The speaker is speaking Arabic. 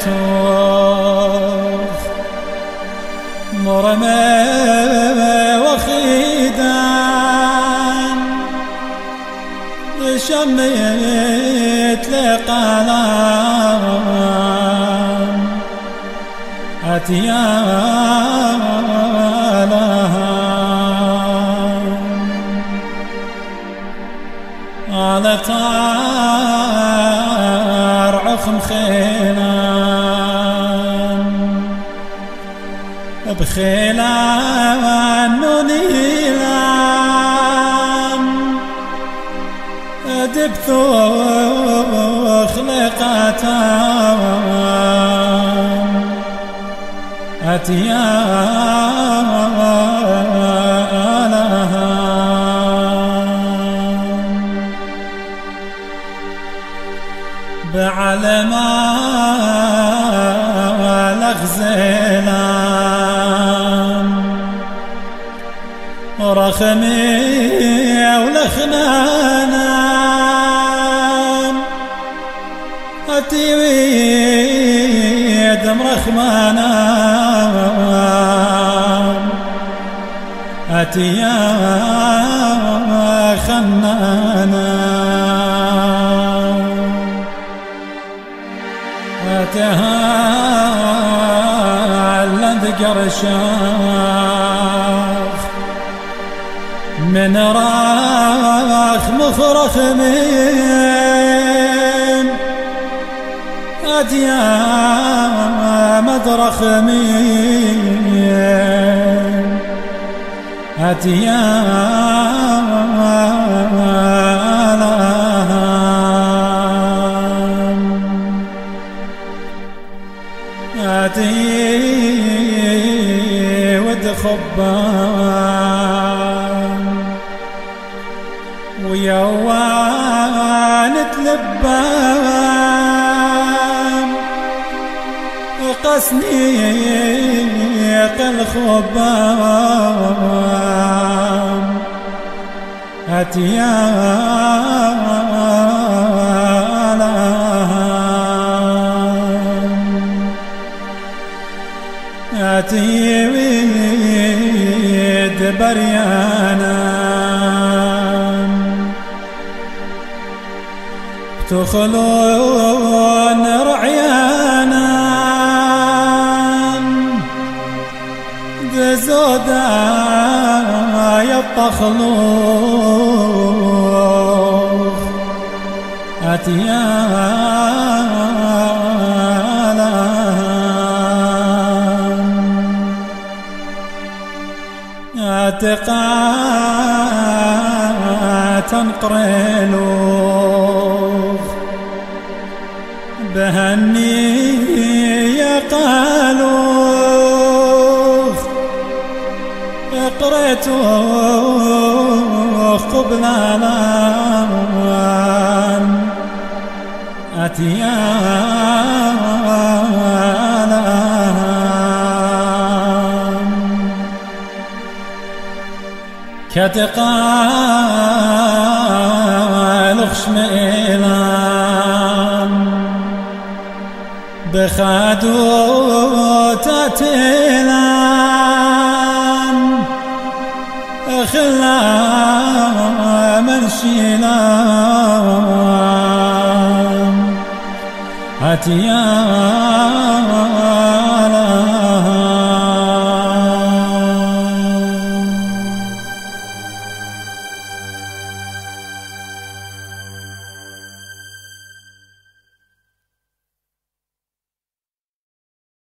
توخ مرمى وخيدان شميت لقلام أتيالها على طار عخم خيلان بخيلان نونيلان دبثوخ لقاتان أتيالها بعلما لغزلان رخمي ولخنانان أتيويد مرخمانان أتيا خنانان أتهالد قرشاخ من راخ مخرخ من أتيا مدرخ من أتيا ود خبان ويوان تلبان قسني قل خبان أتيويد بريانا تخلون رعيانا دزودا يطخلوخ أتقات انقريلوخ بهني يقالوخ اقريتوخ قبل الان كتقال خشميلان بخادو تاتيلان خلا منشيلان أتيان